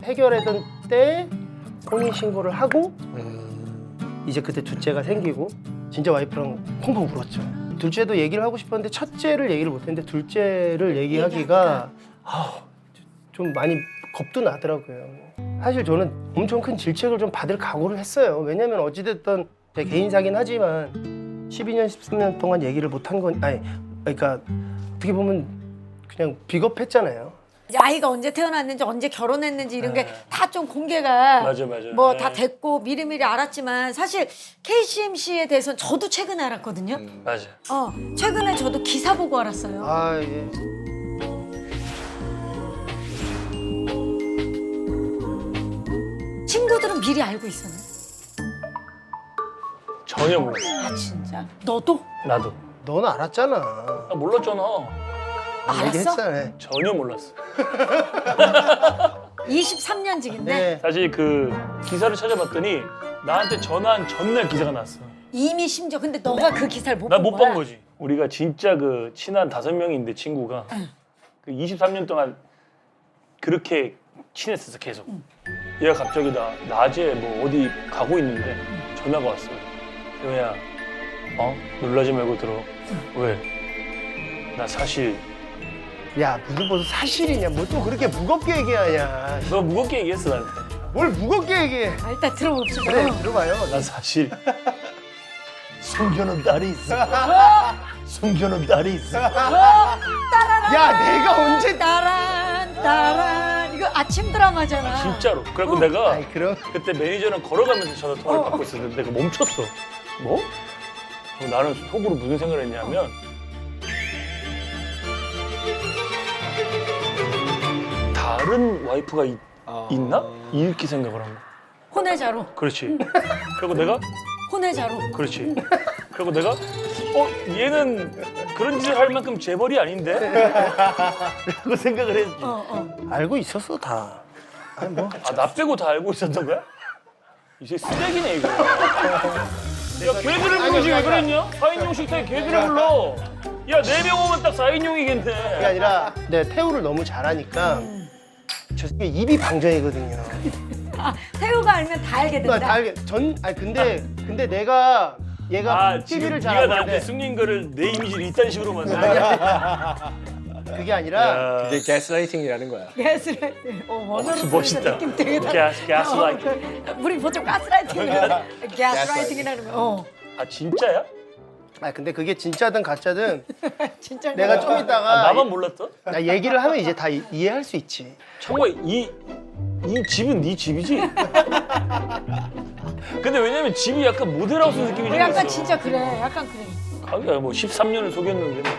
해결하던 때 혼인신고를 하고 이제 그때 둘째가 생기고 진짜 와이프랑 펑펑 울었죠. 둘째도 얘기를 하고 싶었는데 첫째를 얘기를 못했는데 둘째를 얘기하기가 좀 많이 겁도 나더라고요. 사실 저는 엄청 큰 질책을 좀 받을 각오를 했어요. 왜냐면 어찌됐든 제 개인사긴 하지만 12년, 13년 동안 얘기를 못한 건 아니 그러니까 어떻게 보면 그냥 비겁했잖아요. 이제 아이가 언제 태어났는지 언제 결혼했는지 이런 게 다 좀 공개가 맞아. 뭐 다 됐고 미리미리 알았지만 사실 KCMC에 대해서는 저도 최근에 알았거든요. 맞아. 최근에 저도 기사 보고 알았어요. 아 예. 친구들은 미리 알고 있었네. 전혀 몰랐어. 아 진짜? 너도? 나도. 넌 알았잖아. 나 몰랐잖아. 알았어? 얘기했잖아. 전혀 몰랐어. 23년직인데 네. 사실 그 기사를 찾아봤더니 나한테 전화한 전날 기사가 났어. 이미 심지어 근데 너가 그 기사를 못 나 본 못 거야? 본 거지. 우리가 진짜 그 친한 5명인데 친구가 그 23년 동안 그렇게 친했었어 계속. 얘가 갑자기 낮에 뭐 어디 가고 있는데 전화가 왔어. 여야, 놀라지 말고 들어. 왜? 나 사실 야 무슨 벌써 사실이냐? 뭘 또 그렇게 무겁게 얘기하냐? 너 무겁게 얘기했어 나한테. 뭘 무겁게 얘기해? 아, 일단 들어봅시다. 그래 들어봐요. 나 사실 숨겨놓은 딸이 있어. 숨겨놓은 딸이 있어. 야 내가 언제 따란 이거 아침 드라마잖아. 진짜로. 그래갖고 내가 아이 그럼 그때 매니저랑 걸어가면서 전화 통화를 받고 있었는데 내가 멈췄어. 뭐? 그럼 나는 속으로 무슨 생각을 했냐면 다른 와이프가 있나? 이렇게 생각을 한 거야. 혼외자로 그렇지. 그리고 내가 혼외자로. 그렇지. 그리고 내가 얘는 그런 짓을 할 만큼 재벌이 아닌데? 라고 생각을 했지. 알고 있었어 다. 아니 뭐 나 빼고 다 알고 있었던 거야? 이제 쓰레기네 이거. 야 걔들을 부르지 왜 그랬냐? 4인용 식탁에 걔들을 불러. 야 4명 오면 딱 4인용이겠네. 그게 아니라 내가 태우를 너무 잘하니까 저 새끼 입이 방정이거든요. 태우가 알면 다 알게 된다. 다 알게 아니 근데 내가 얘가 지금 TV를 네가 잘 나한테 하는데 숨긴 거를 내 이미지를 이딴 식으로 만드냐? 그게 아니라 이게 가스라이팅이라는 거야. 가스라이팅. 원어로 멋있다. 느낌 되게 가스라이팅. 우리 보통 가스라이팅이라는 가스라이팅이라는 거. 아 진짜야? 아 근데 그게 진짜든 가짜든 진짜 내가 좀 이따가 나만 몰랐어? 나 얘기를 하면 이제 다 이해할 수 있지. 청구야 이 집은 네 집이지? 근데 왜냐면 집이 약간 모델하우스 느낌이 좀 약간 있어. 진짜 그래. 약간 그래. 가게야 뭐 13년을 속였는데 뭐.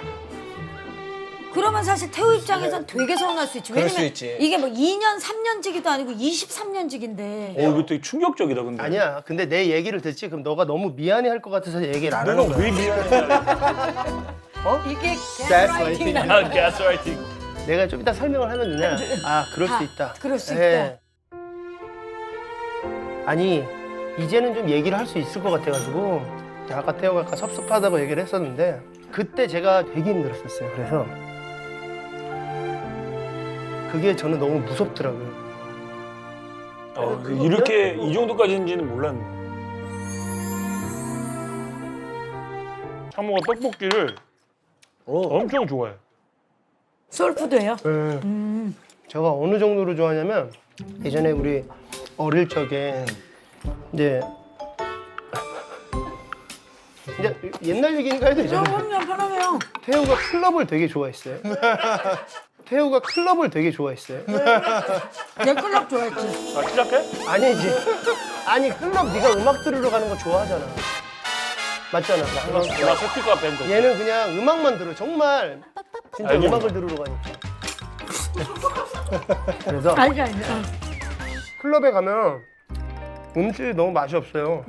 그러면 사실 태우 입장에선 되게 서운할 수 있지. 그럴 왜냐면 수 있지. 이게 뭐 2년, 3년직이도 아니고 23년직인데. 이거 되게 충격적이다 근데. 아니야. 근데 내 얘기를 듣지 그럼 너가 너무 미안해할 것 같아서 얘기를 안 하는 내가 거야. 왜 미안해? 이게 가스라이팅. 가스라이팅. 아 가스라이팅. 내가 좀 이따 설명을 하면 누나 그럴 수 있다. 그럴 수 예. 아니 이제는 좀 얘기를 할 수 있을 것 같아가지고 아까 태호가 아까 섭섭하다고 얘기를 했었는데 그때 제가 되게 힘들었었어요. 그래서 그게 저는 너무 무섭더라고요. 이렇게 이 정도까지인지는 몰랐네. 상모가 떡볶이를 엄청 좋아해. 소울푸드예요. 예. 제가 어느 정도로 좋아하냐면 예전에 우리 어릴 적에 이제 옛날 얘기니까 해도 되잖아요. 그럼요, 편하네요. 태우가 클럽을 되게 좋아했어요. 태우가 클럽을 되게 좋아했어요. 내 클럽 좋아했지. 아 시작해? 아니지. 아니 클럽 네가 음악 들으러 가는 거 좋아하잖아. 맞잖아. 나 소피카 밴드. 얘는 그냥 음악만 들어. 정말 진짜 알죠. 음악을 들으러 가니까. 그래서 알지. 클럽에 가면 음식이 너무 맛이 없어요.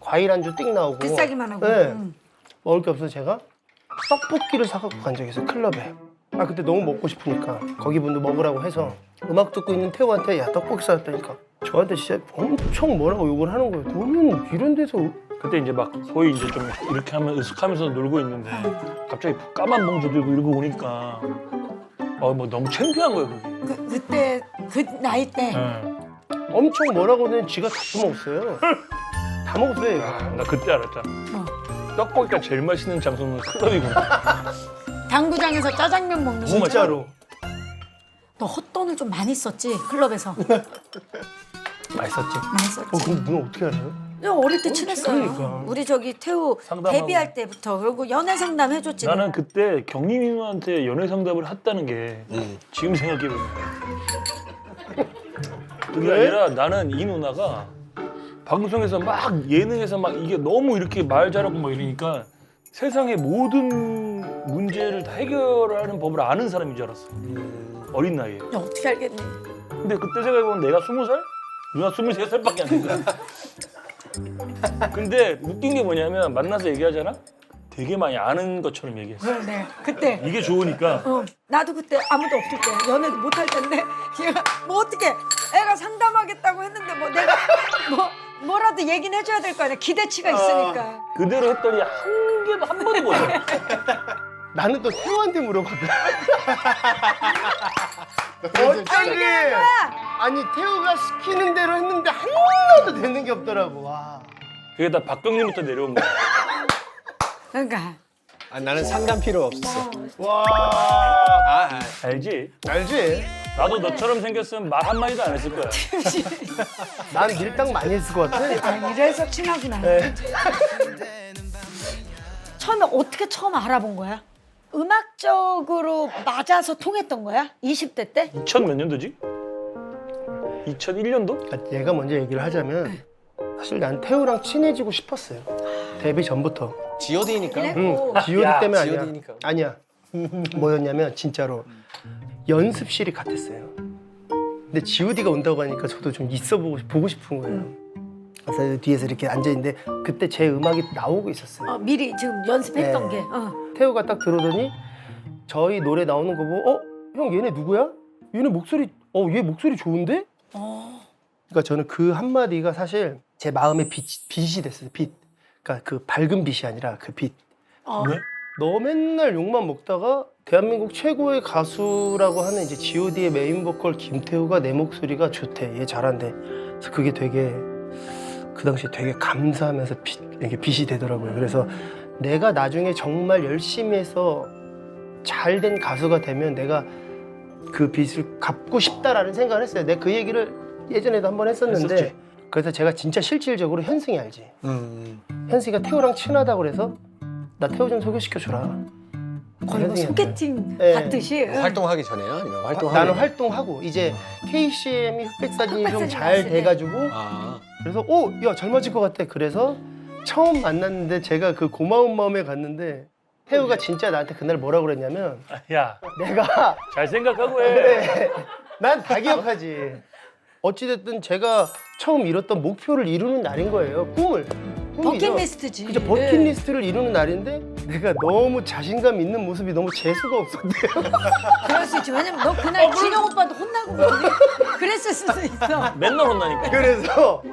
과일 안주 띡 나오고. 비싸기만 하고. 네. 먹을 게 없어서 제가 떡볶이를 사갖고 간 적이 있어요. 클럽에. 아 그때 너무 먹고 싶으니까 거기 분도 먹으라고 해서 음악 듣고 있는 태우한테 야 떡볶이 사왔다니까 저한테 진짜 엄청 뭐라고 욕을 하는 거예요. 너는 이런 데서 그때 이제 막 거의 이제 좀 이렇게 하면 으슥하면서 놀고 있는데 갑자기 까만 봉지 들고 이러고 오니까 뭐 너무 창피한 거예요 그게. 그때 그 나이 때 네. 엄청 뭐라고 하는 지가 다 처먹었어요. 다 먹었어요. 얘가. 나 그때 알았잖아. 떡볶이가 제일 맛있는 장소는 클럽이구나. 당구장에서 짜장면 먹는 거. 진짜로. 너 헛돈을 좀 많이 썼지 클럽에서. 맛있었지. 많이 썼지. 그럼 누나 어떻게 알아요? 내가 어릴 때 친했어요. 그러니까. 우리 저기 태우 상담하고. 데뷔할 때부터 그리고 연애 상담 해줬지. 나는 내가. 그때 경림이 누나한테 연애 상담을 했다는 게 지금 생각해보면 그게 왜? 아니라 나는 이 누나가 방송에서 막 예능에서 막 이게 너무 이렇게 말 잘하고 막 이러니까 세상의 모든 문제를 다 해결하는 법을 아는 사람인 줄 알았어. 어린 나이에. 야, 어떻게 알겠니? 근데 그때 생각해보면 내가 20살? 누나 23살밖에 안 된 거야. 근데 웃긴 게 뭐냐면 만나서 얘기하잖아? 되게 많이 아는 것처럼 얘기했어. 네. 그때. 이게 좋으니까 나도 그때 아무도 없을 때 연애도 못 할 텐데 얘가 뭐 어떻게 애가 상담하겠다고 했는데 뭐 내가 뭐라도 얘기는 해줘야 될 거 아니야. 기대치가 있으니까. 그대로 했더니 한 개도 한 번도 못 해. 나는 또 태우한테 물어봤거든. 어쩐지. 아니 태우가 시키는 대로 했는데 하나도 되는 게 없더라고. 와. 그게 다 박경림부터 내려온 거야. 그러니까 아, 나는 상담 필요 없었어. 와. 알지? 알지? 나도 너처럼 생겼으면 말 한마디도 안 했을 거야. 난 밀당 많이 했을 것 같아. 아, 이래서 친하구나. 네. 처음에 어떻게 처음 알아본 거야? 음악적으로 맞아서 통했던 거야? 20대 때? 2000 몇 년도지? 2001년도? 그러니까 얘가 먼저 얘기를 하자면 사실 난 태우랑 친해지고 싶었어요. 데뷔 전부터. G.O.D니까. 그랬고 G.O.D 야, 때문에 아니야. G.O.D니까. 아니야. 뭐였냐면 진짜로 연습실이 같았어요. 근데 G.O.D가 온다고 하니까 저도 좀 보고 싶은 거예요. 그래서 뒤에서 이렇게 앉아 있는데 그때 제 음악이 나오고 있었어요. 미리 지금 연습했던 네. 게. 태우가 딱 들어오더니 저희 노래 나오는 거 보고 형 얘네 누구야? 얘네 목소리 얘 목소리 좋은데? 그러니까 저는 그 한마디가 사실 제 마음의 빛이 됐어요. 빛. 그러니까 그 밝은 빛이 아니라 그 빛. 왜? 너 맨날 욕만 먹다가 대한민국 최고의 가수라고 하는 이제 G.O.D의 메인 보컬 김태우가 내 목소리가 좋대. 얘 잘한대. 그래서 그게 되게 그 당시에 되게 감사하면서 이게 빛이 되더라고요. 그래서 내가 나중에 정말 열심히 해서 잘 된 가수가 되면 내가 그 빚을 갚고 싶다라는 생각을 했어요. 내가 그 얘기를 예전에도 한번 했었는데 했었지. 그래서 제가 진짜 실질적으로 현승이 알지. 현승이가 태우랑 친하다고 그래서 나 태우 좀 소개시켜줘라. 거의 뭐 현승이한테. 소개팅 네. 받듯이. 활동하기 전에요? 아니면 활동하기? 나는 활동하고 이제 KCM이 흑백사진이 좀 흑백사진 잘 나왔을 때. 돼가지고 아, 그래서 야 잘 맞을 것 같아. 그래서 처음 만났는데 제가 그 고마운 마음에 갔는데 태우가 진짜 나한테 그날 뭐라고 그랬냐면 야, 내가 잘 생각하고 해. 그래 난 다 기억하지. 어찌됐든 제가 처음 이뤘던 목표를 이루는 날인 거예요. 꿈이죠. 버킷리스트지. 그죠, 버킷리스트를 이루는 날인데 내가 너무 자신감 있는 모습이 너무 재수가 없었대요. 그럴 수 있지. 왜냐면 너 그날 진영 오빠도 혼나고 뭐 그랬을 수도 있어. 맨날 혼나니까. 그래서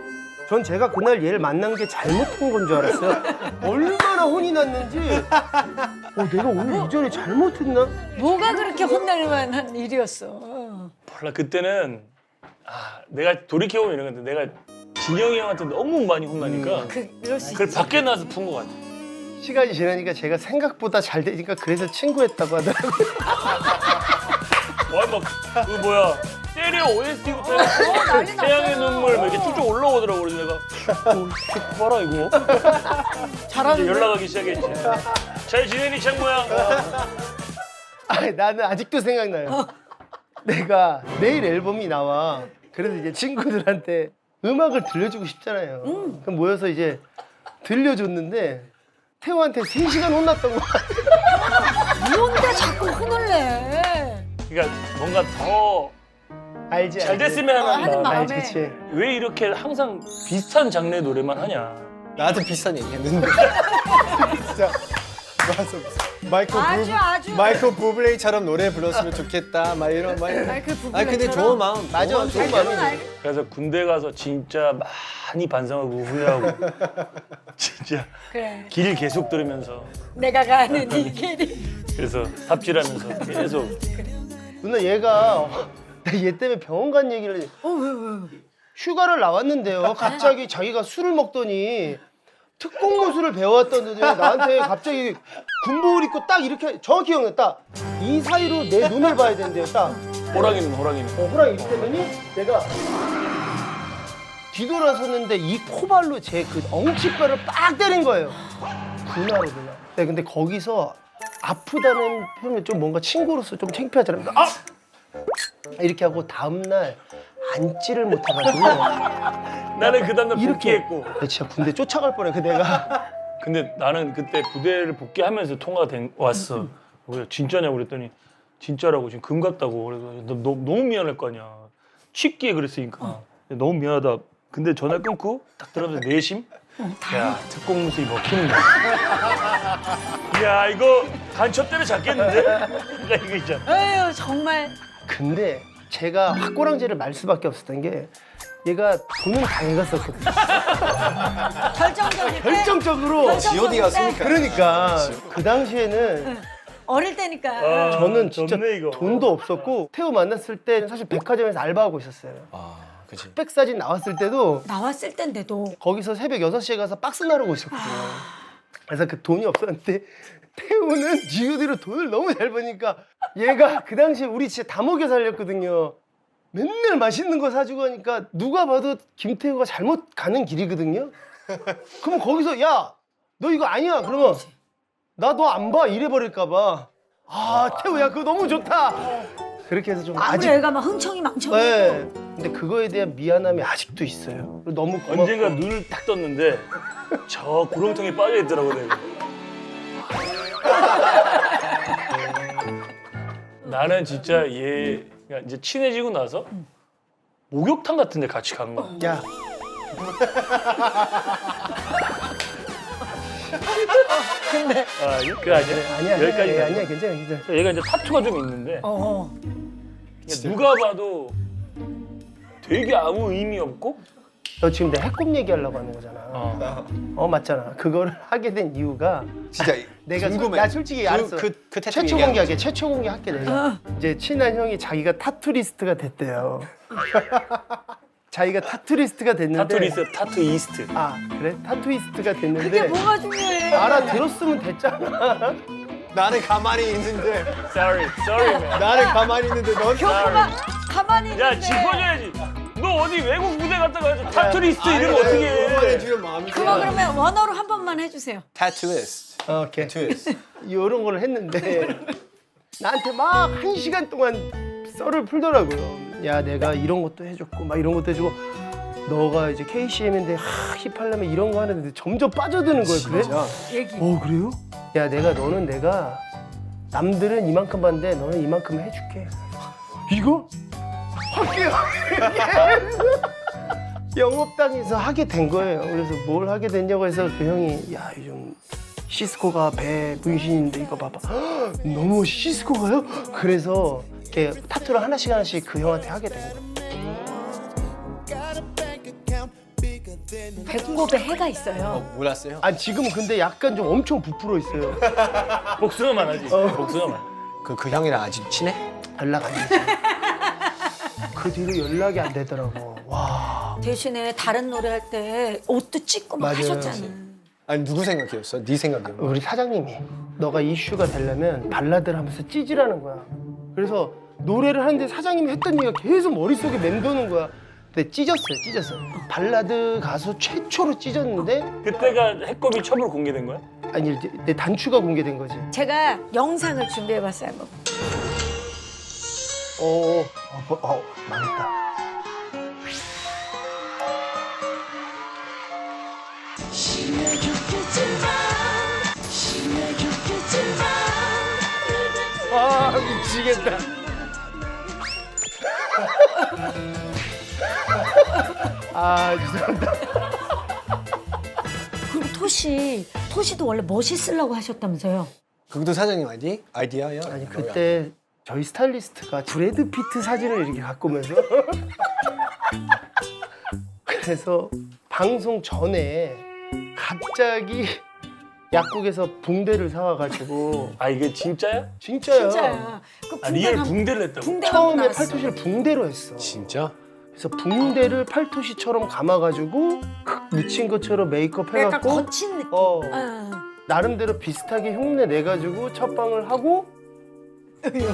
전 제가 그날 얘를 만난 게 잘못한 건 줄 알았어요. 얼마나 혼이 났는지 내가 오늘 이전에 잘못했나? 뭐가 그렇게 혼날 만한 일이었어. 몰라, 그때는 내가 돌이켜보면 이런 건데 내가 진영이 형한테 너무 많이 혼나니까 그럴 수 그걸 있지. 밖에 나와서 푼 것 같아. 시간이 지나니까 제가 생각보다 잘 되니까 그래서 친구했다고 하더라고요. 와, 막, 그 뭐야. 때려 OST부터 난리 났어요. 태양의 눈물 막 이렇게 쭉쭉 올라오더라고. 그래서 내가 봐라 이거. 이제 잘하는데. 연락하기 시작했지. 잘 지내니 창모야. 아니, 나는 아직도 생각나요. 내가 내일 앨범이 나와. 그래서 이제 친구들한테 음악을 들려주고 싶잖아요. 그럼 모여서 이제 들려줬는데 태호한테 3시간 혼났던 거야. 뭔데 자꾸 혼을 내. 그러니까 뭔가 더 잘 알지? 됐으면 하는 하는 마음. 마음에. 알지, 그치. 왜 이렇게 항상 비슷한 장르의 노래만 하냐. 나한테 비슷한 얘기 했는데. 진짜. 맞아. 아주. 마이클 부블레이처럼 노래 불렀으면 좋겠다. 막 이런 막. 마이클 부블레이처럼. 아니 근데 좋은 마음. 맞아, 좋은 마음이지. 그래서 군대 가서 진짜 많이 반성하고 후회하고 진짜 그래. 길 계속 들으면서 내가 가는 이 길이. 그래서 삽질하면서 계속 누나 얘가 나 얘 때문에 병원 간 얘기를 왜? 휴가를 나왔는데요. 갑자기 자기가 술을 먹더니 특공무술을 배워왔던 애들이 나한테 갑자기 군복을 입고 딱 이렇게 정확히 기억나. 딱 이 사이로 내 눈을 봐야 된대요. 딱 호랑이는 호랑이는. 호랑이 이렇게 했더니 내가 뒤돌아섰는데 이 코발로 제 그 엉치뼈를 빡 때린 거예요. 분화로 그냥. 네, 근데 거기서 아프다는 표현이 좀 뭔가 친구로서 좀 창피하잖아요. 아! 이렇게 하고 다음날 앉지를 못해가지고 나는 그 다음날 이렇게 복귀했고. 나 진짜 군대 쫓아갈 뻔해 그 내가. 근데 나는 그때 부대를 복귀하면서 통화가 왔어. 왜 진짜냐고 그랬더니 진짜라고 지금 금 갔다고. 그래서 너무 미안할 거 아니야. 쉽게 그랬으니까. 너무 미안하다. 근데 전화 끊고 딱 들었는데 내심? 야, 특공무술이 먹히는 거야. 야, 이거 간첩 때문에 잡겠는데? 그러니까 이거 있잖아. 에휴 정말. 근데 제가 학고랑제를 말 수밖에 없었던 게 얘가 돈은 다 해갔었거든요. 결정적일 때. 결정적으로. G.O.D 갔으니까. 그러니까 그 당시에는 어릴 때니까. 아, 저는 진짜 덥네, 이거. 돈도 없었고 태우 만났을 때 사실 백화점에서 알바하고 있었어요. 아, 그치. 흑백 사진 나왔을 때도 나왔을 땐데도. 거기서 새벽 6시에 가서 박스 나르고 있었거든요. 그래서 그 돈이 없었는데 태우는 G.O.D로 돈을 너무 잘 버니까 얘가 그 당시에 우리 진짜 다 먹여 살렸거든요. 맨날 맛있는 거 사주고 하니까 누가 봐도 김태우가 잘못 가는 길이거든요. 그럼 거기서 야, 너 이거 아니야. 그러면 나 너 안 봐. 이래버릴까 봐. 아, 태우야 그거 너무 좋다. 그렇게 해서 좀 아무리 아직 애가 막 흥청이 망청이. 네. 근데 그거에 대한 미안함이 아직도 있어요. 너무 고맙고. 언젠가 눈을 딱 떴는데 저 구렁텅이에 빠져 있더라고 내가. 나는 진짜 얘 그러니까 이제 친해지고 나서 목욕탕 같은 데 같이 간 거야. 야, 아, 그 아니야. 아니야, 여기까지 아니야, 아니야, 괜찮아, 괜찮아. 얘가 이제 타투가 좀 있는데 어. 그러니까 누가 봐도 되게 아무 의미 없고 너 지금 내 해꼽 얘기하려고 하는 거잖아. 맞잖아. 그거를 하게 된 이유가 진짜 내가 궁금해. 나 솔직히 알았어. 그 태투 최초 얘기하는 공개할게. 최초 공개할게 내가. 이제 친한 형이 자기가 타투리스트가 됐대요. 자기가 타투리스트가 됐는데. 타투이스트. 아 그래? 타투이스트가 됐는데. 그게 뭐가 중요해? 알아들었으면 됐잖아. 나는 가만히 있는데 Sorry man. 나는 가만히 있는데 넌 교포가 가만히 있는데. 야 짚어줘야지. 너 어디 외국 무대 갔다가 타투리스트 이러면 어떻게 음악에 해? 주면 마음이 그거 그러면 원어로 한 번만 해주세요. 타투이스트. 오케이. 타투이스트. 이런 걸 했는데 나한테 막 1시간 동안 썰을 풀더라고요. 야 내가 이런 것도 해줬고 막 이런 것도 해주고 너가 이제 KCM인데 힙하려면 이런 거 하는데 점점 빠져드는 거예요. 그래? 진짜? 얘기. 그래요? 야 너는 내가 남들은 이만큼 받는데 너는 이만큼 해줄게. 이거? 할게요. 영업당에서 하게 된 거예요. 그래서 뭘 하게 됐냐고 해서 그 형이 야 요즘 시스코가 배 문신인데 이거 봐봐. 헉, 너무 시스코가요? 그래서 이렇게 타투를 하나씩 그 형한테 하게 된 거예요. 배꼽에 해가 있어요. 몰랐어요? 아 지금은 근데 약간 좀 엄청 부풀어 있어요. 복숭아만 하지. 복숭아만. 그 형이랑 아직 친해? 연락 안 되지. 그 뒤로 연락이 안 되더라고. 와. 대신에 다른 노래 할 때 옷도 찍고 막 맞아요. 하셨잖아. 아니 누구 생각이었어? 네 생각이야? 우리 사장님이 너가 이슈가 되려면 발라드를 하면서 찌질하는 거야. 그래서 노래를 하는데 사장님이 했던 얘기가 계속 머릿속에 맴도는 거야. 근데 찢었어요. 발라드 가수 최초로 찢었는데 그때가 해kop이 처음으로 공개된 거야? 아니 이제 내 단추가 공개된 거지. 제가 영상을 준비해봤어요. 한번. 망했다. 아 미치겠다. 아 죄송합니다. 그리고 토시도 원래 멋있으려고 하셨다면서요? 그것도 사장님 아이디어야? 아니 그때 저희 스타일리스트가 브래드 피트 사진을 이렇게 갖고 오면서 그래서 방송 전에 갑자기 약국에서 붕대를 사와가지고 아 이게 진짜야? 진짜요. 진짜야. 그 아 리얼 붕대를 했다고? 붕대가 처음에 나왔어. 팔토시를 붕대로 했어. 진짜? 그래서 붕대를 팔토시처럼 감아가지고 흑 묻힌 것처럼 메이크업 약간 해갖고 거친 느낌. 나름대로 비슷하게 흉내 내가지고 첫방을 하고 여기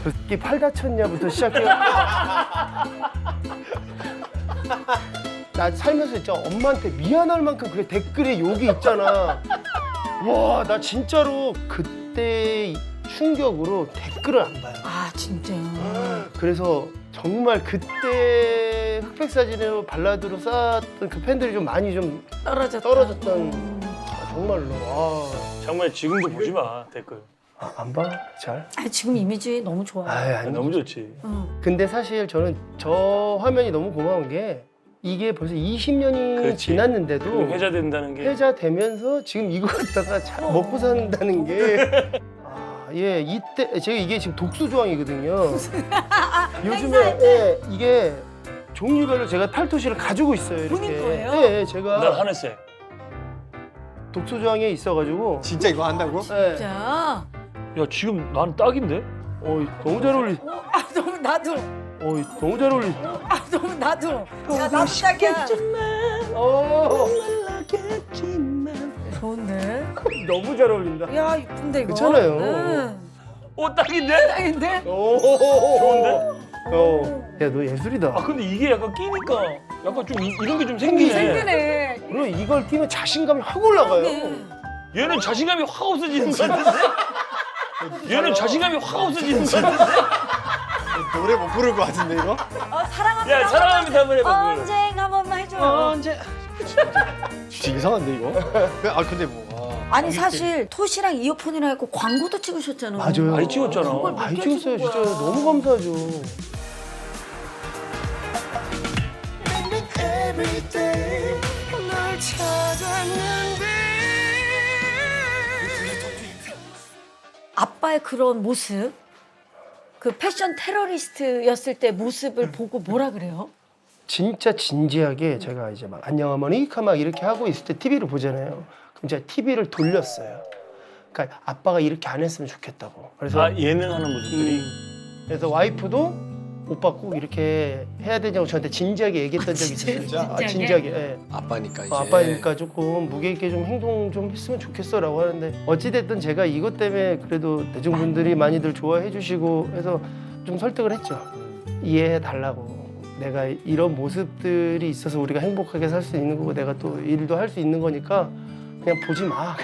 어떻게 팔 다쳤냐부터 시작해요. 나 살면서 진짜 엄마한테 미안할 만큼 그래 댓글에 욕이 있잖아. 와, 나 진짜로 그때 충격으로 댓글을 안 봐요. 아 진짜요. 그래서 정말 그때 흑백 사진으로 발라드로 쌓았던 그 팬들이 좀 많이 좀 떨어졌던 정말로 정말 지금도 보지 마 댓글. 안 봐? 잘? 아 지금 이미지 너무 좋아. 아니. 너무 좋지. 근데 사실 저는 저 화면이 너무 고마운 게 이게 벌써 20년이 그렇지. 지났는데도 회자 된다는 게 회자되면서 지금 이거 갖다가 잘 먹고 산다는 게 예, 이때 제가 이게 지금 독수조항이거든요. 요즘에 예, 이게 종류별로 제가 팔토시를 가지고 있어요. 이렇게. 본인 거예요? 예, 제가 난 하늘색. 독수조항에 있어가지고. 진짜 이거 한다고? 예. 진짜. 야 지금 난 딱인데? 너무 잘 어울리. 아 너무 나도. 너무 잘 어울리. 아 너무 나도. 야 나도 딱이야. 좋은데. 너무 잘 어울린다. 야 이쁜데 이거. 그렇잖아요. 딱인데? 딱인데? 좋은데? 야, 너 예술이다. 아 근데 이게 약간 끼니까 약간 좀 이런 게 좀 생기네. 생기네. 그리고 이걸 끼면 자신감이 확 올라가요. 얘는 자신감이 확 없어지는 거 같은데? 얘는 자신감이 확 없어지는 거 같은데? 노래 못 부를 것 같은데 이거? 사랑합니다. 야 사랑합니다 한번 해봐. 그걸. 언젠가 한 번만 해줘요. 언제? 진짜 이상한데 이거? 근데 뭐 아니 사실 토시랑 이어폰이랑 했고 광고도 찍으셨잖아요. 맞아요. 많이 찍었잖아. 그걸 많이 느껴지는 찍었어요. 진짜 거야. 너무 감사하죠. 아빠의 그런 모습, 그 패션 테러리스트였을 때 모습을 보고 뭐라 그래요? 진짜 진지하게 제가 이제 막 안녕 어머니카 막 이렇게 하고 있을 때 TV를 보잖아요. 그럼 제가 TV를 돌렸어요. 그러니까 아빠가 이렇게 안 했으면 좋겠다고. 그래서 아 예능하는 모습들이. 그래서 와이프도 오빠 꼭 이렇게 해야 되냐고 저한테 진지하게 얘기했던 적이 있어요. 진지하게? 진지하게. 예. 아빠니까 이제. 아빠니까 조금 무게 있게 좀 행동 좀 했으면 좋겠어라고 하는데 어찌됐든 제가 이것 때문에 그래도 대중분들이 많이들 좋아해 주시고 해서 좀 설득을 했죠. 이해해 달라고. 내가 이런 모습들이 있어서 우리가 행복하게 살 수 있는 거고 내가 또 일도 할 수 있는 거니까 그냥 보지 마.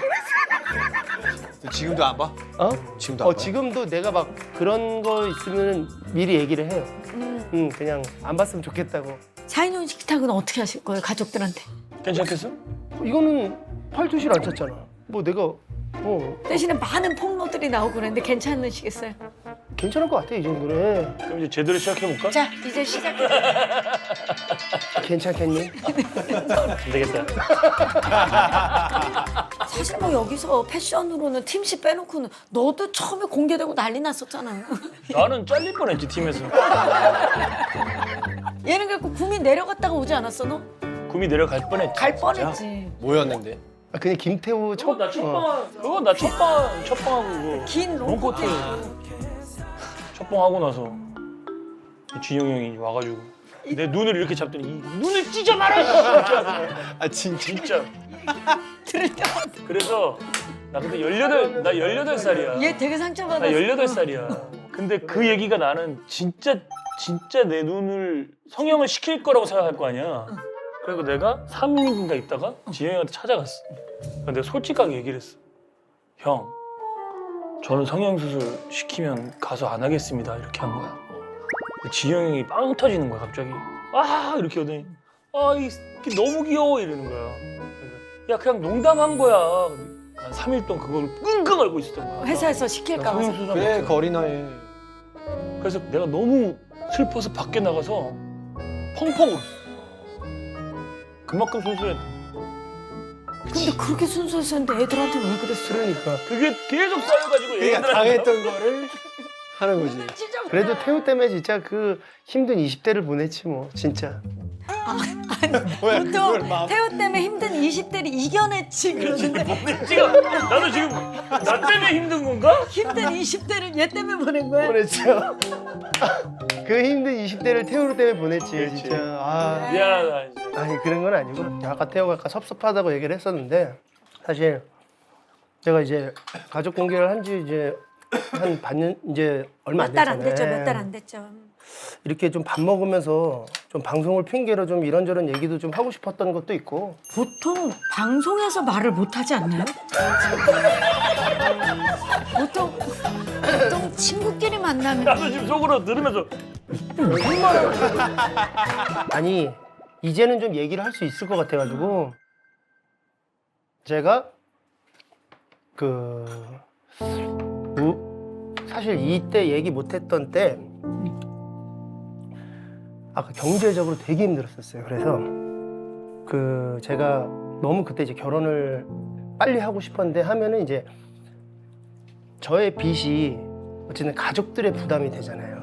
지금도 안 봐? 지금도 안 봐? 지금도 내가 막 그런 거 있으면 미리 얘기를 해요. 그냥 안 봤으면 좋겠다고. 샤이니온 식탁은 어떻게 하실 거예요, 가족들한테? 괜찮겠어? 이거는 팔토시를 안 찼잖아. 뭐 내가 대신에 많은 폭로들이 나오고 그랬는데 괜찮으시겠어요? 괜찮을 것 같아 이 정도는. 그럼 이제 제대로 시작해볼까? 자, 이제 시작해. 괜찮겠니? 안 되겠다. 사실 뭐 여기서 패션으로는 팀씨 빼놓고는 너도 처음에 공개되고 난리 났었잖아요. 나는 잘릴 뻔했지 팀에서. 얘는 그래고 구미 내려갔다가 오지 않았어, 너? 구미 내려갈 뻔했지. 갈 진짜. 뻔했지. 뭐였는데? 그냥 김태우 그거 나 첫방 그거 나 첫방하고 그거 긴 롱코트 첫방하고 나서 진영 형이 와가지고 내 눈을 이렇게 잡더니 이 눈을 찢어 말아. 진짜? 들을 때마다 그래서 나 그때 18살이야. 얘 되게 나 상처받았어. 18살이야. 근데 그 얘기가 나는 진짜 내 눈을 성형을 시킬 거라고 생각할 거 아니야. 그리고 내가 3일인가 있다가 지영이한테 찾아갔어. 내가 솔직하게 얘기를 했어. 형, 저는 성형수술 시키면 가서 안 하겠습니다. 이렇게 한 거야. 지영이 빵 터지는 거야 갑자기. 아 이렇게 하더니 이 새끼 너무 귀여워 이러는 거야. 그래서 야 그냥 농담한 거야. 한 3일 동안 그걸 끙끙 앓고 있었던 거야. 회사에서 시킬까 봐. 성형수술 그래 그 어린아이. 그래서 내가 너무 슬퍼서 밖에 나가서 펑펑 울었어. 그만큼 순수했다. 근데 그렇게 순수했었는데 애들한테 왜 그랬어? 그러니까. 그게 계속 쌓여가지고 그러니까 얘들한테 당했던 거를 하는 거지. 진짜 그래도 태우 때문에 진짜 그 힘든 20대를 보냈지 뭐 진짜. 뭐야 보통 그걸 막. 태우 때문에 힘든 20대를 이겨냈지 그러는데 지금 나도 지금 나 때문에 힘든 건가? 힘든 20대를 얘 때문에 보낸 거야? 보냈죠. 그 힘든 20대를 태우 때문에 보냈지 그렇지. 진짜. 아, 미안하다 이제. 아니 그런 건 아니고 아까 태호가 아까 섭섭하다고 얘기를 했었는데 사실 제가 이제 가족 공개를 한 지 이제 한 반년 이제 얼마 안 몇 달 안 됐잖아요. 됐죠. 몇 달 안 됐죠. 이렇게 좀 밥 먹으면서 좀 방송을 핑계로 좀 이런저런 얘기도 좀 하고 싶었던 것도 있고 보통 방송에서 말을 못 하지 않나요? 보통 친구끼리 만나면 나도 지금 속으로 들으면서 아니 이제는 좀 얘기를 할 수 있을 것 같아가지고 제가 사실 이때 얘기 못했던 때 아까 경제적으로 되게 힘들었었어요. 그래서 제가 너무 그때 이제 결혼을 빨리 하고 싶었는데 하면은 이제 저의 빚이 어쨌든 가족들의 부담이 되잖아요.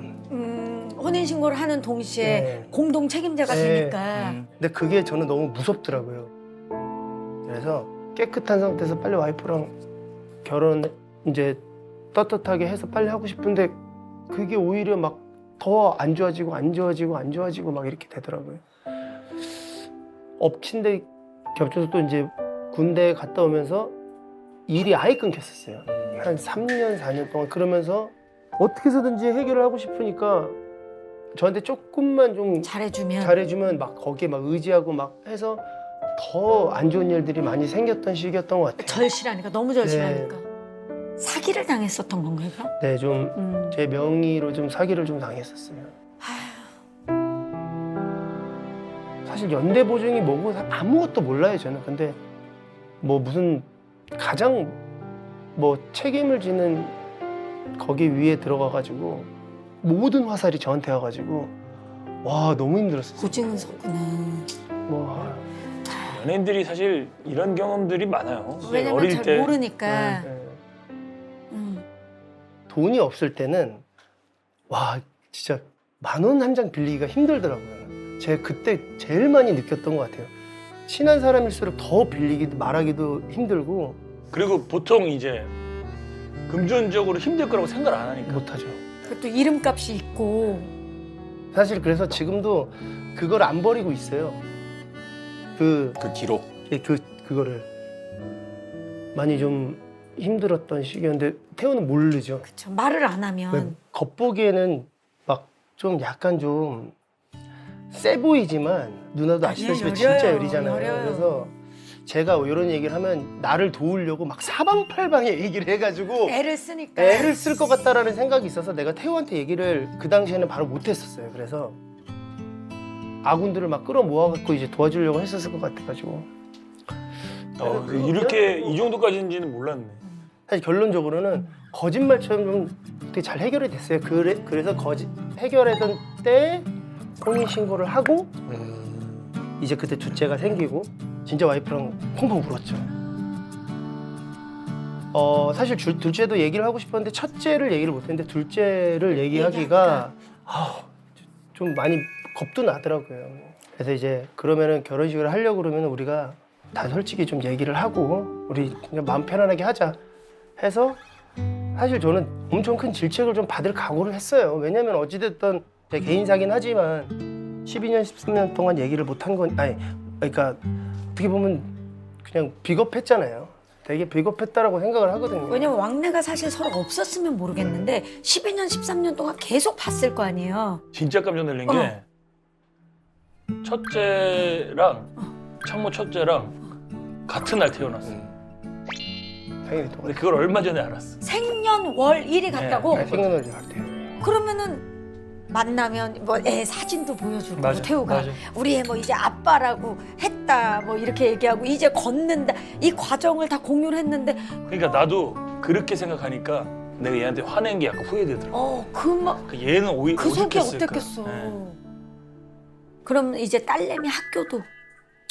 혼인신고를 하는 동시에 네. 공동 책임자가 네. 되니까 근데 그게 저는 너무 무섭더라고요. 그래서 깨끗한 상태에서 빨리 와이프랑 결혼 이제 떳떳하게 해서 빨리 하고 싶은데 그게 오히려 막 더 안 좋아지고 막 이렇게 되더라고요. 엎친 데 겹쳐서 또 이제 군대 갔다 오면서 일이 아예 끊겼었어요. 한 3년, 4년 동안. 그러면서 어떻게 해서든지 해결을 하고 싶으니까 저한테 조금만 좀 잘해주면 막 거기에 막 의지하고 막 해서 더 안 좋은 일들이 많이 생겼던 시기였던 것 같아요. 절실하니까 너무 절실하니까 사기를 당했었던 건가요? 네, 좀 제 명의로 좀 사기를 좀 당했었어요. 사실 연대 보증이 뭐고 아무것도 몰라요 저는. 근데 뭐 무슨 가장 뭐 책임을 지는 거기 위에 들어가가지고 모든 화살이 저한테 와가지고 와 너무 힘들었어요. 고증은 섰구나. 뭐 연예인들이 사실 이런 경험들이 많아요. 왜냐면 어릴 잘 때 모르니까. 네. 돈이 없을 때는 와 진짜 10,000원 한 장 빌리기가 힘들더라고요. 제가 그때 제일 많이 느꼈던 것 같아요. 친한 사람일수록 더 빌리기도 말하기도 힘들고 그리고 보통 이제 금전적으로 힘들 거라고 생각을 안 하니까. 못하죠. 그것도 이름값이 있고 사실 그래서 지금도 그걸 안 버리고 있어요. 그 기록. 그거를 많이 좀 힘들었던 시기였는데 태우는 모르죠. 그쵸. 말을 안 하면 겉보기에는 막 좀 약간 좀 세 보이지만 누나도 아시다시피 아니에요, 진짜 여려요, 여리잖아요. 여려요. 그래서 제가 이런 얘기를 하면 나를 도우려고 막 사방팔방에 얘기를 해가지고 애를 쓰니까 애를 쓸 것 같다라는 생각이 있어서 내가 태우한테 얘기를 그 당시에는 바로 못했었어요. 그래서 아군들을 막 끌어모아갖고 이제 도와주려고 했었을 것 같아가지고 이렇게 이 정도까지인지는 몰랐네. 사실 결론적으로는 거짓말처럼 좀 되게 잘 해결이 됐어요. 그래서 해결하던 때 혼인신고를 하고 이제 그때 둘째가 생기고 진짜 와이프랑 펑펑 울었죠. 사실 둘째도 얘기를 하고 싶었는데 첫째를 얘기를 못했는데 둘째를 얘기하기가 좀 많이 겁도 나더라고요. 그래서 이제 그러면은 결혼식을 하려고 그러면 우리가 다 솔직히 좀 얘기를 하고 우리 그냥 마음 편안하게 하자 해서 사실 저는 엄청 큰 질책을 좀 받을 각오를 했어요. 왜냐면 어찌됐든 제 개인사긴 하지만 12년, 13년 동안 얘기를 못한 건 아니 그러니까 어떻게 보면 그냥 비겁했잖아요. 되게 비겁했다라고 생각을 하거든요. 왜냐면 왕래가 사실 서로 없었으면 모르겠는데 12년, 13년 동안 계속 봤을 거 아니에요. 진짜 깜짝 놀란 게 첫째랑 창모 첫째랑 같은 날 태어났어. 당연히 근데 그걸 얼마 전에 알았어. 생년월일이 같다고? 생각나지 같아요. 그러면은 만나면 뭐 애 사진도 보여주고 맞아, 태우가 맞아. 우리 애 뭐 이제 아빠라고 했다 뭐 이렇게 얘기하고 이제 걷는다 이 과정을 다 공유를 했는데 그러니까 나도 그렇게 생각하니까 내가 얘한테 화낸 게 약간 후회되더라고. 그 얘는 속이 오죽했을까. 어땠겠어. 네. 그럼 이제 딸내미 학교도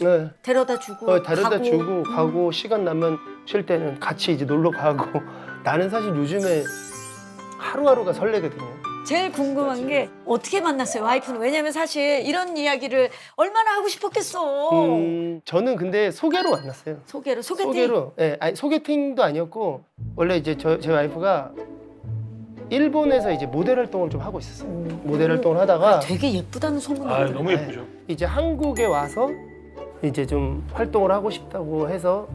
네. 데려다 주고 데려다 가고. 주고 가고 시간 나면 쉴 때는 같이 이제 놀러 가고 나는 사실 요즘에 하루하루가 설레거든요. 제일 궁금한 게 어떻게 만났어요 와이프는? 왜냐면 사실 이런 이야기를 얼마나 하고 싶었겠어. 저는 근데 소개로 만났어요. 소개팅? 소개로. 예, 아니 소개팅도 아니었고 원래 이제 제 와이프가 일본에서 이제 모델 활동을 좀 하고 있었어요. 모델 활동을 하다가 되게 예쁘다는 소문이 아 있네. 너무 예쁘죠. 이제 한국에 와서 이제 좀 활동을 하고 싶다고 해서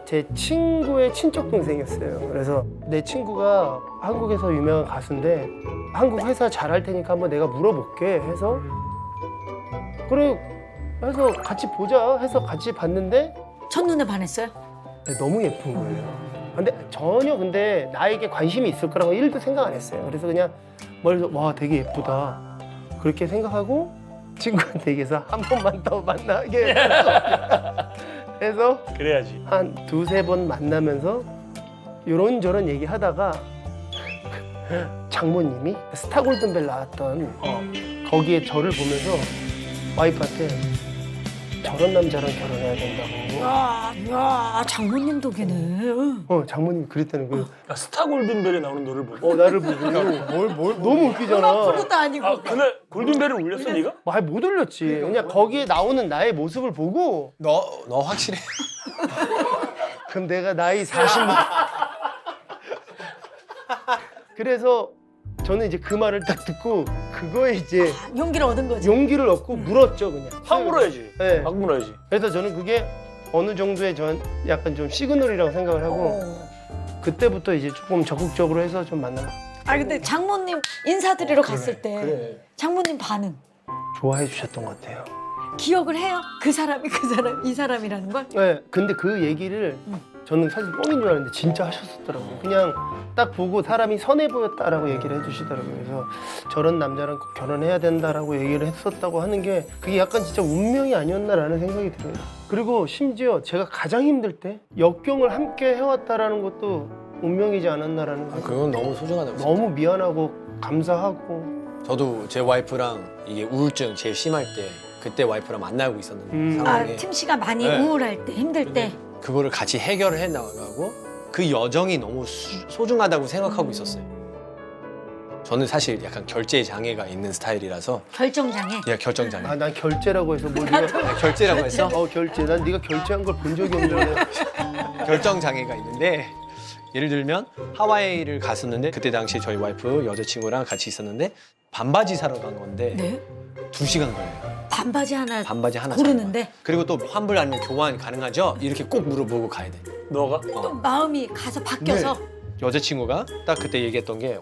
제 친구의 친척 동생이었어요. 그래서 내 친구가 한국에서 유명한 가수인데 한국 회사 잘할 테니까 한번 내가 물어볼게 해서 그래 해서 같이 보자 해서 같이 봤는데 첫눈에 반했어요? 너무 예쁜 거예요. 근데 전혀 근데 나에게 관심이 있을 거라고 1도 생각 안 했어요. 그래서 그냥 멀리서 와 되게 예쁘다 그렇게 생각하고 친구한테 얘기해서 한 번만 더 만나게 해서 그래야지. 한 두세 번 만나면서 이런저런 얘기하다가 장모님이 스타 골든벨 나왔던 거기에 저를 보면서 와이프한테 저런 남자랑 결혼해야 된다고. 야, 장모님 덕이네. 장모님이 그랬다는 거예요. 아, 스타 골든벨에 나오는 노래를 보고. 나를 보고 너무 웃기잖아. 그것도 아니고. 아 그날 골든벨을 울렸어 네가? 말 못 올렸지. 그냥 거기에 나오는 나의 모습을 보고 너 확실해? 그럼 내가 나이 40. 그래서 저는 이제 그 말을 딱 듣고 그거에 이제 용기를 얻은 거지. 용기를 얻고 물었죠 그냥. 확 물어야지. 네. 확 물어야지. 그래서 저는 그게 어느 정도의 전 약간 좀 시그널이라고 생각을 하고 그때부터 이제 조금 적극적으로 해서 좀 만나. 근데 장모님 인사드리러 갔을 때 장모님 반응 좋아해 주셨던 것 같아요. 기억을 해요? 그 사람이 이 사람이라는 걸? 네, 근데 그 얘기를 저는 사실 뻥인 줄 알았는데 진짜 하셨었더라고요. 그냥 딱 보고 사람이 선해 보였다라고 얘기를 해주시더라고요. 그래서 저런 남자랑 꼭 결혼해야 된다라고 얘기를 했었다고 하는 게 그게 약간 진짜 운명이 아니었나라는 생각이 들어요. 그리고 심지어 제가 가장 힘들 때 역경을 함께 해왔다라는 것도 운명이지 않았나라는 생각. 그건 너무 소중하다고 생각해요. 너무 미안하고 감사하고. 저도 제 와이프랑 이게 우울증 제일 심할 때 그때 와이프랑 만나고 있었는데 상황에 팀 씨가 많이 네. 우울할 때, 힘들 때. 그거를 같이 해결을 해 나가고 그 여정이 너무 소중하다고 생각하고 있었어요. 저는 사실 약간 결제 장애가 있는 스타일이라서 결정장애. 결정 장애. 난 결제라고 해서 뭘 네가 결제라고 했어? 결제. 난 네가 결제한 걸 본 적이 없는데. 결정 장애가 있는데 예를 들면 하와이를 갔었는데 그때 당시 저희 와이프 여자친구랑 같이 있었는데 반바지 사러 간 건데 네. 2시간 걸려요. 반바지 하나 반바지 하나 고르는데 사는 거야. 그리고 또 환불 아니면 교환 가능하죠? 이렇게 꼭 물어보고 가야 돼. 너가? 또 마음이 가서 바뀌어서 여자친구가 딱 그때 얘기했던 게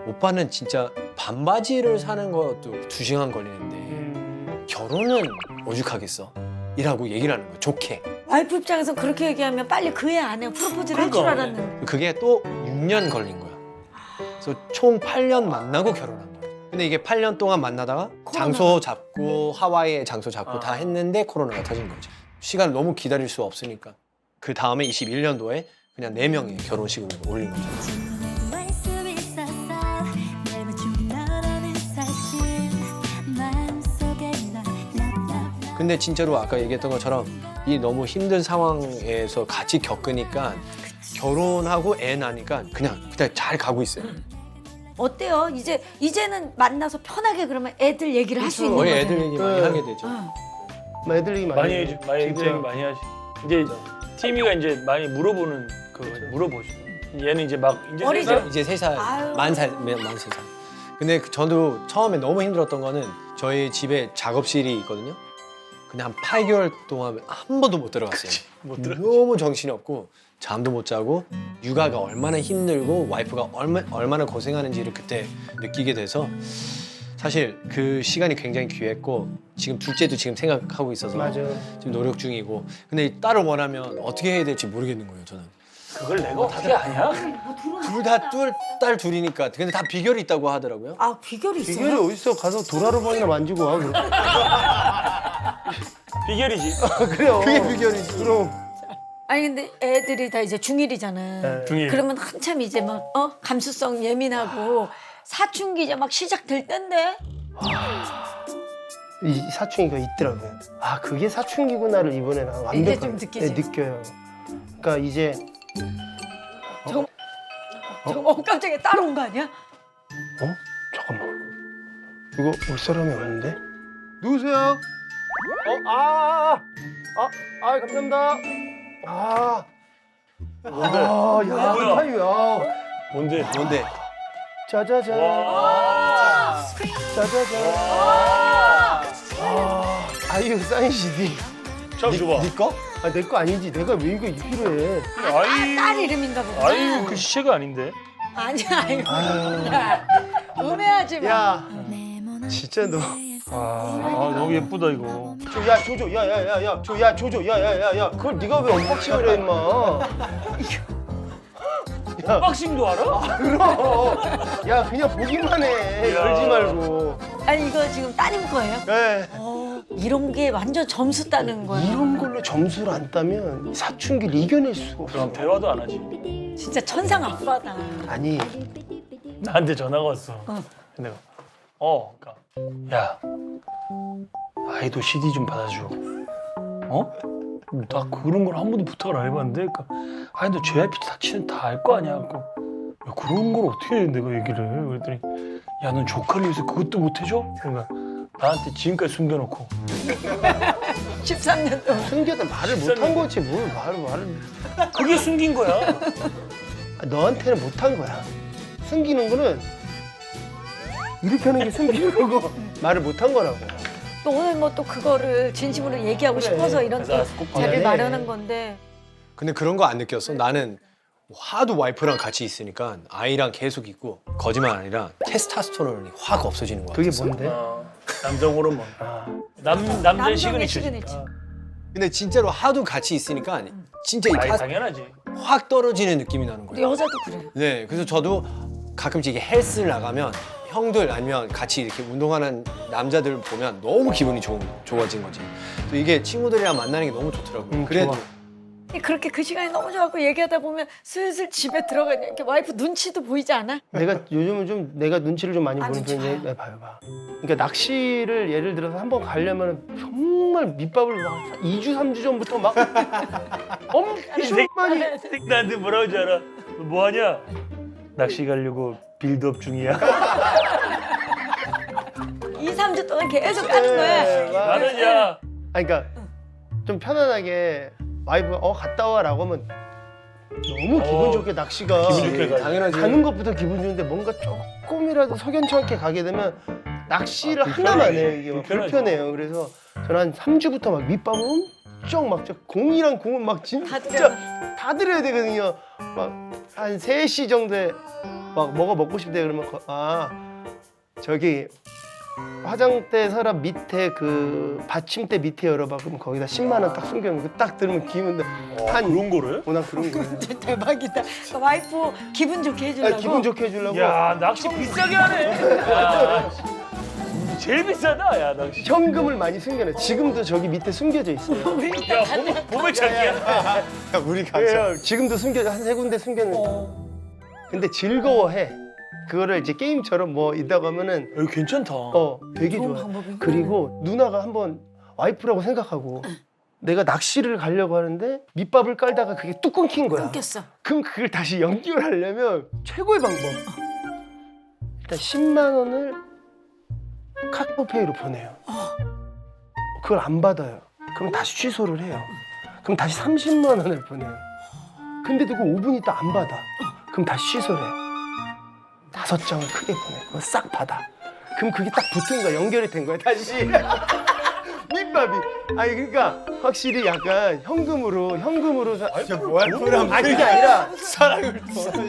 오빠는 진짜 반바지를 사는 것도 2시간 걸리는데 결혼은 오죽하겠어? 이라고 얘기를 하는 거야. 좋게. 와이프 입장에서 그렇게 얘기하면 빨리 그 애 안에 프로포즈를 할 줄 그러니까. 알았는데 그게 또 6년 걸린 거야. 그래서 총 8년 만나고 결혼한 거야. 근데 이게 8년 동안 만나다가 장소 잡고 하와이에 장소 잡고 다 했는데 코로나가 터진 거지. 시간을 너무 기다릴 수 없으니까. 그 다음에 21년도에 그냥 4명의 결혼식을 올린 거죠. 근데 진짜로 아까 얘기했던 것처럼 이 너무 힘든 상황에서 같이 겪으니까 결혼하고 애 낳으니까 그냥 잘 가고 있어요. 어때요? 이제는 만나서 편하게 그러면 애들 얘기를 할 수 있는 거의 거잖아요. 애들 얘기 많이 네. 하게 되죠. 애들 얘기 많이 해요. 해야지. 많이 진짜. 얘기 많이 하지. 이제 티미가 이제 많이 물어보는 물어보죠. 얘는 이제 막 이제 어리죠? 3살? 이제 3살, 아유. 만 3살. 근데 저도 처음에 너무 힘들었던 거는 저희 집에 작업실이 있거든요. 근데 한 8개월 동안 한 번도 못 들어갔어요. 너무 정신이 없고 잠도 못 자고 육아가 얼마나 힘들고 와이프가 얼마나 고생하는지를 그때 느끼게 돼서 사실 그 시간이 굉장히 귀했고 지금 둘째도 지금 생각하고 있어서 맞아. 지금 노력 중이고 근데 이 딸을 원하면 어떻게 해야 될지 모르겠는 거예요 저는. 그걸 내가 어떻게 아냐? 둘 다 딸 둘이니까 근데 다 비결이 있다고 하더라고요. 아 비결이 있어요? 비결이 어딨어? 가서 도라르방이나 만지고 와. 그럼. 비결이지. 그래요. 그게 비결이지. 그럼. 아니 근데 애들이 다 이제 중1이잖아. 네. 중일. 그러면 한참 이제 막 감수성 예민하고 사춘기 이제 막 시작될 때인데 이 사춘기가 있더라고요. 아 그게 사춘기구나를 이번에 나 완벽하게 이제 좀 느끼지? 느껴요. 그러니까 이제 저거 깜짝이야 따라온 거 아니야? 잠깐만. 이거 올 사람이 없는데? 누구세요? 감사합니다. 야, 뭐야? 타이야. 뭔데? 뭔데? 짜자잔. 와. 짜자잔. 아이유 사인 CD. 참 줘봐. 네 거? 아, 내 거 아니지. 내가 왜 이거 필요해? 딸 이름인가 보다. 아유 그 시체가 아닌데. 아니야 이거. 아유. 야, 음해하지 마. 야, 진짜 너. 아 너무 예쁘다 이거. 야, 조조. 야, 조조. 야. 그걸 네가 왜 언박싱을 해, 임마? 박싱도 알아? 그럼. 야, 그냥 보기만 해. 야. 열지 말고. 아니 이거 지금 따님 거예요? 네. 이런 게 완전 점수 따는 거야. 이런 걸로 점수를 안 따면 사춘기를 이겨낼 수가 없어. 그럼 대화도 안 하지. 진짜 천상 아빠다. 아니, 나한테 전화가 왔어. 근데 그러니까 야 아이도 CD 좀 받아줘. 어? 나 그런 걸 한 번도 부탁을 안 해봤는데, 그러니까 아니 너 JYP 자체는 다 알 거 아니야. 그러니까 야, 그런 걸 어떻게 해, 내가 얘기를 해. 그랬더니 야 넌 조카를 위해서 그것도 못 해줘? 그러니까 나한테 지금까지 숨겨놓고 13년 동안. 숨겨도 말을 못한 거지. 뭘 말을. 그게 숨긴 거야. 아, 너한테는 못한 거야. 숨기는 거는 이렇게 하는 게 숨기는 거고 말을 못한 거라고. 또 오늘 뭐 또 그거를 진심으로 얘기하고 그래. 싶어서 이런 또 그래서 꼭 자리를 봐야 돼. 마련한 건데. 근데 그런 거 안 느꼈어. 나는 하도 와이프랑 같이 있으니까 아이랑 계속 있고 거짓말 아니라 테스토스테론이 확 없어지는 거야. 그게 뭔데? 남성 호르몬. 아, 남자의 남성의 시그니처. 시그니처. 근데 진짜로 하도 같이 있으니까 진짜 이 아이 타- 당연하지. 확 떨어지는 느낌이 나는 우리 거예요. 여자도 그래. 네, 그래서 저도 가끔씩 이게 헬스를 나가면 형들 아니면 같이 이렇게 운동하는 남자들 보면 너무 기분이 좋아진 거지. 그래서 이게 친구들이랑 만나는 게 너무 좋더라고요. 그래도 좋아. 그렇게 그 시간이 너무 좋아하고 얘기하다 보면 슬슬 집에 들어가냐. 이렇게 와이프 눈치도 보이지 않아? 내가 요즘은 좀 내가 눈치를 좀 많이 아, 보는 눈치 편인데 봐요. 봐봐. 그러니까 낚시를 예를 들어서 한번 가려면 정말 밑밥을 막 2주 3주 전부터 막 엄청 많이 나한테 뭐라고 하지 알아? 너 뭐하냐? 낚시 가려고 빌드업 중이야. 2, 3주 동안 계속 하는 거야. 나는 야 아니, 그러니까 좀 편안하게 와이프가 갔다 와라고 하면 너무 기분 좋게 낚시가 기분 좋게 가지. 당연하지. 가는 것부터 기분 좋은데 뭔가 조금이라도 석연치 않게 가게 되면 낚시를 불편해. 하나만 해요. 이게 막 불편하죠. 불편해요. 그래서 저는 한 3주부터 막 밑밥을 엄청 막 공이랑 공을 막 진짜 다 드려야 되거든요. 막 한 3시 정도에 막 먹고 싶대 그러면 저기 화장대 서랍 밑에 그 받침대 밑에 열어봐. 그럼 거기다 10만 원 딱 숨겨놓고 딱 들으면 기분 한 그런 거를? 난 그런 거예요. 대박이다. 그러니까 와이프 기분 좋게 해주려고. 기분 좋게 해주려고 야 낚시 비싸게 하네. 야, 제일 비싸다 야 낚시. 현금을 많이 숨겨놔. 지금도 저기 밑에 숨겨져 있어요. 야 봄에 찾기야. 우리 가자. 그래요. 지금도 숨겨져 한 3군데 숨겨놓은. 근데 즐거워해. 그거를 이제 게임처럼 뭐 있다고 하면은 여기 괜찮다. 되게 좋은 좋아. 방법이네. 그리고 누나가 한번 와이프라고 생각하고 내가 낚시를 가려고 하는데 밑밥을 깔다가 그게 뚝 끊긴 거야. 끊겼어. 그럼 그걸 다시 연결하려면 최고의 방법. 일단 10만 원을 카카오페이로 보내요. 그걸 안 받아요. 그럼 다시 취소를 해요. 그럼 다시 30만 원을 보내요. 근데도 그 5분 있다 안 받아. 그럼 다시 취소를 해. 5장을 크게 보내. 그거 싹 받아. 그럼 그게 딱 붙은 거야. 연결이 된 거야 다시. 밑밥이. 아니 그러니까 확실히 약간 현금으로 와이프랑 아니 그게 아니라 사랑을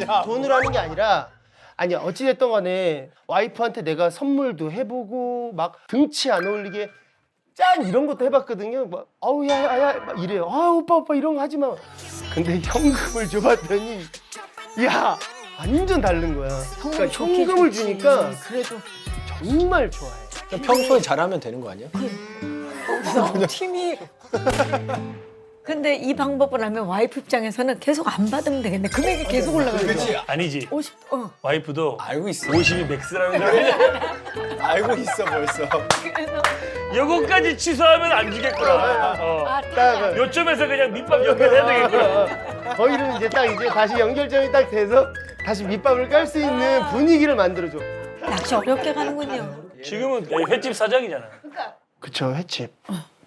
야. 돈으로 하는 게 아니라 아니야 어찌됐든 간에 와이프한테 내가 선물도 해보고 막 등치 안 어울리게 짠 이런 것도 해봤거든요. 막 아우 야야야 막 이래요. 아 오빠 이런 거 하지 마. 근데 현금을 줘봤더니 야 완전 다른 거야. 그러니까 현금을 주니까 그래도 정말 좋아해. 평소에 잘하면 되는 거 아니야? 팀이. 근데 이 방법을 하면 와이프 입장에서는 계속 안 받으면 되겠네. 금액이 계속 올라가는 거야. 아니지. 50. 와이프도 알고 있어. 50이 맥스라는 걸 알고 있어 벌써. 그래서 요거까지 취소하면 안 주겠구나. 딱 요점에서 그냥 밑밥 연결해야 되겠구나. 거기는 이제 다시 연결점이 딱 돼서 다시 밑밥을 깔 수 있는 분위기를 만들어줘. 낚시 어렵게 가는군요. 지금은 횟집 사장이잖아. 그쵸 횟집.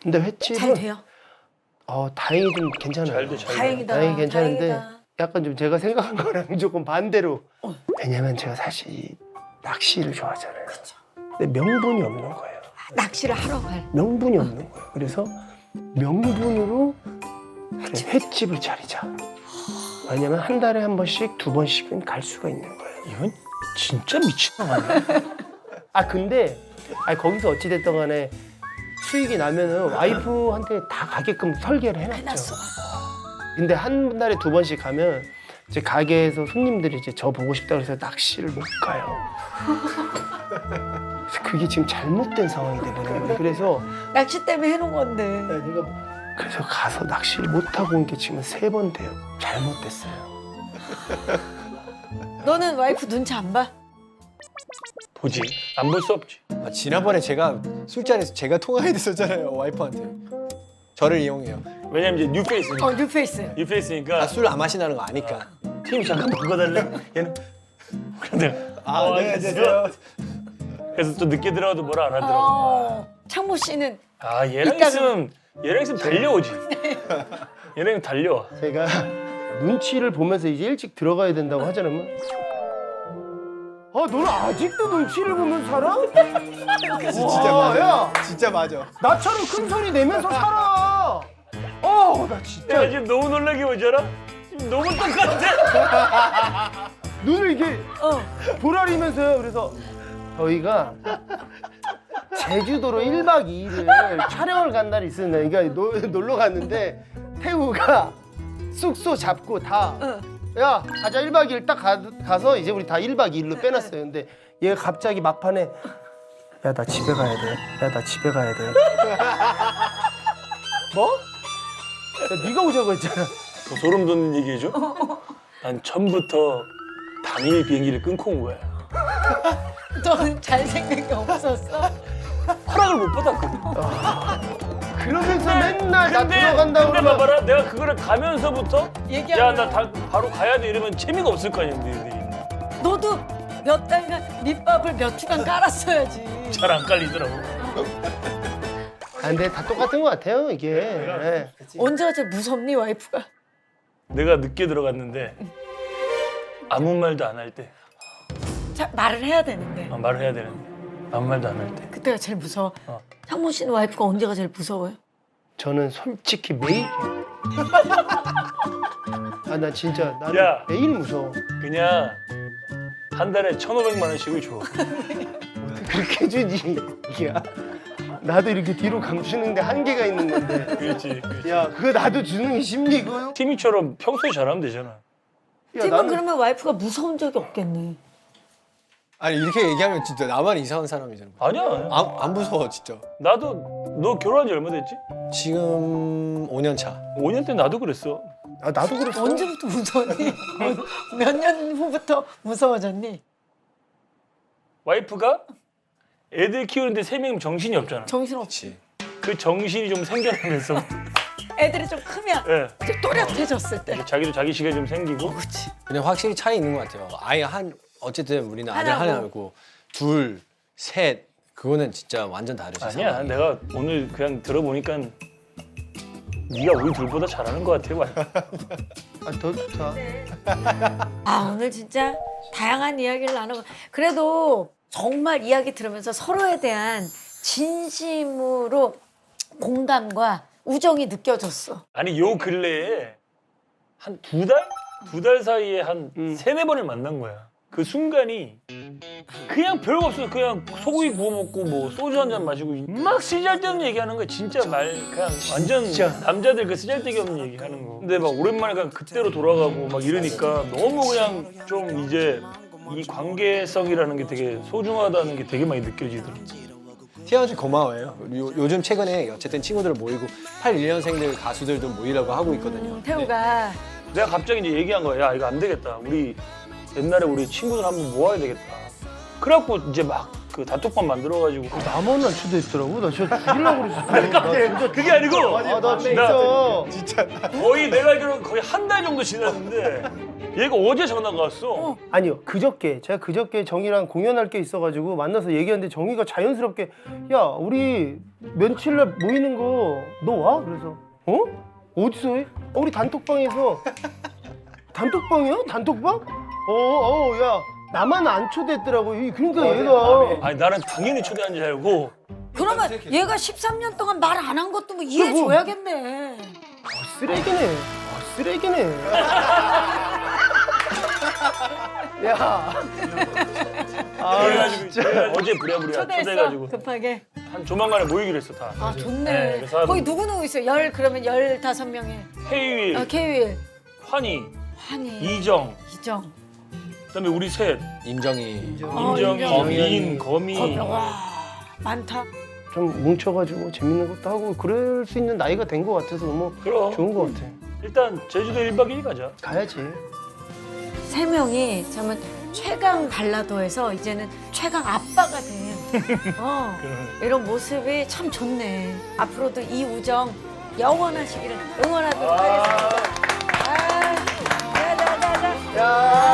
근데 잘 횟집은 돼요. 다행히 좀 괜찮아요. 잘 돼, 잘 돼. 다행이다. 다행히 괜찮은데 다행이다. 약간 좀 제가 생각한 거랑 조금 반대로. 왜냐면 제가 사실 이 낚시를 좋아하잖아요. 근데 명분이 없는 거예요. 낚시를 하러 갈. 명분이 없는 거예요. 그래서 명분으로 그래, 횟집을 차리자. 왜냐면 한 달에 한 번씩, 두 번씩은 갈 수가 있는 거예요. 이건 진짜 미친놈 아니야? 아 근데 거기서 어찌됐든 간에 수익이 나면은 와이프한테 다 가게끔 설계를 해놨죠. 해놨어. 근데 한 달에 두 번씩 가면 이제 가게에서 손님들이 이제 저 보고 싶다 그래서 낚시를 못 가요. 그래서 그게 지금 잘못된 상황이 돼버린 거예요. 그래서 낚시 때문에 해놓은 건데. 그래서 가서 낚시를 못 하고 온 게 지금 3번 돼요. 잘못됐어요. 너는 와이프 눈치 안 봐? 보지. 안 볼 수 없지. 아, 지난번에 제가 술자리에서 제가 통화해드렸잖아요 와이프한테. 저를 이용해요. 왜냐면 이제 뉴페이스니까. 뉴페이스. 뉴페이스니까 술 안 마신다는 거 아니까. 팀 잠깐 바꿔달래. 얘는 그런데 안녕하세요. 그래서 또 늦게 들어가도 뭐라 안 하더라고. 창모 씨는 아 얘랑 이따금- 있으면 달려오지. 얘랑 달려와. 제가 눈치를 보면서 이제 일찍 들어가야 된다고 하잖아요. 아, 너는 아직도 눈치를 보면서 살아? 진짜 와, 맞아. 야, 진짜 맞아. 나처럼 큰 소리 내면서 살아. 나 진짜 내가 지금 너무 놀라게 오잖아. 지금 너무 똑같아. 눈을 이렇게 보라리면서요. 그래서 저희가 제주도로 1박 2일을 촬영을 간 날이 있었는데, 그러니까 놀러 갔는데 태우가 숙소 잡고 다 야, 가자 1박 2일 딱 가서 이제 우리 다 1박 2일로 빼놨어요. 근데 얘가 갑자기 막판에 야, 나 집에 가야 돼. 야, 나 집에 가야 돼. 뭐? 야, 네가 오자고 했잖아. 뭐 소름 돋는 얘기해줘. 난 처음부터 당일 비행기를 끊고 온 거야. 너는 잘생긴 게 없었어? 허락을 못 받았거든. 그러면서 맨날 나 근데 들어간다고 그러면 봐봐라. 내가 그거를 가면서부터 얘기하면 야나 바로 가야 돼 이러면 재미가 없을 거 아니야. 너희들이. 너도 몇 달간 밑밥을 몇 주간 깔았어야지. 잘 안 깔리더라고. 근데 다 똑같은 것 같아요, 이게. 네. 언제가 제일 무섭니 와이프가? 내가 늦게 들어갔는데 아무 말도 안 할 때. 자, 말을 해야 되는데 말을 해야 되는데 아무 말도 안 할 때. 그때가 제일 무서워. 어. 창모 씨는 와이프가 언제가 제일 무서워요? 저는 솔직히 매일. 나 진짜 나는 야. 매일 무서워. 그냥 한 달에 1,500만 원씩을 줘. 그렇게 주지. 야, 나도 이렇게 뒤로 감추는데 한계가 있는 건데. 그렇지. 야, 그거 나도 주는 게 심리고. 티미처럼 평소에 잘하면 되잖아. 야, 팀은 그러면 와이프가 무서운 적이 없겠네. 아니 이렇게 얘기하면 진짜 나만 이상한 사람이잖아. 아니야. 안 무서워 진짜. 나도 너 결혼한 지 얼마 됐지? 지금 5년 차. 5년 때 나도 그랬어. 나도 그랬어. 언제부터 무서웠니? 몇 년 후부터 무서워졌니? 와이프가 애들 키우는데 3명 정신이 없잖아. 정신없지. 그 정신이 좀 생겨나면서 애들이 좀 크면 예. 이제 또렷해졌을 때. 자기도 자기 시간이 좀 생기고 그렇지. 그냥 확실히 차이 있는 것 같아요. 아예 어쨌든 우리는 아들 하나고. 하나고 둘, 셋 그거는 진짜 완전 다르지. 아니야. 상황이. 내가 오늘 그냥 들어보니까 네가 우리 둘보다 잘하는 것 같아. 와이프. 더 좋다. 아 오늘 진짜 다양한 이야기를 나누고 그래도 정말 이야기 들으면서 서로에 대한 진심으로 공감과 우정이 느껴졌어. 아니 요 근래에 한 2달? 2달 사이에 한 3-4번을 만난 거야. 그 순간이 그냥 별거 없어. 그냥 소고기 구워 먹고 뭐 소주 한 잔 마시고 막 쓰잘데없는 얘기하는 거야. 진짜 그냥 완전 남자들 그 쓰잘데기 없는 얘기하는 거. 근데 막 오랜만에 그냥 그때로 돌아가고 막 이러니까 너무 그냥 좀 이제 이 관계성이라는 게 되게 소중하다는 게 되게 많이 느껴지더라고. 티아주 고마워요. 요즘 최근에 어쨌든 친구들 모이고 81년생들 가수들도 모이려고 하고 있거든요. 태우가 내가 갑자기 이제 얘기한 거야. 야 이거 안 되겠다. 우리 옛날에 우리 친구들 한번 모아야 되겠다. 그래갖고 이제 막 그 단톡방 만들어가지고 나만 안 초대했더라고. 나 진짜 죽이려고 그랬어. 나 진짜 그게 아니고 나 진짜. 거의 내가 알기로 거의 한 달 정도 지났는데 얘가 어제 전화가 왔어. 아니요, 제가 그저께 정이랑 공연할 게 있어가지고 만나서 얘기했는데 정이가 자연스럽게 야, 우리 며칠 날 모이는 거 너 와? 그래서 어디서 해? 우리 단톡방에서 단톡방이야? 단톡방? 야 나만 안 초대했더라고. 그러니까 얘가 아니 나는 당연히 초대한 줄 알고 그러면 얘가 13년 동안 말 안 한 것도 뭐 이해해줘야겠네. 쓰레기네. 쓰레기네. 야. 그래가지고 어제 부랴부랴 초대했어 초대해가지고 급하게. 한 조만간에 모이기로 했어 다. 아 좋네. 네, 그래서 거기 누구 있어? 그러면 15명에. 해일, 케이윌, 환희, 환희, 이정, 이정. 그다음에 우리 셋 임정이 임정이, 임정이. 미인, 거미. 와 많다. 좀 뭉쳐가지고 재밌는 것도 하고 그럴 수 있는 나이가 된 것 같아서 너무 그럼 좋은 것 같아. 일단 제주도 1박 2일 가자. 가야지. 3명이 정말 최강 발라더에서 이제는 최강 아빠가 된 이런 모습이 참 좋네. 앞으로도 이 우정 영원하시기를 응원하도록 하겠습니다. 아, 자자자자. 야.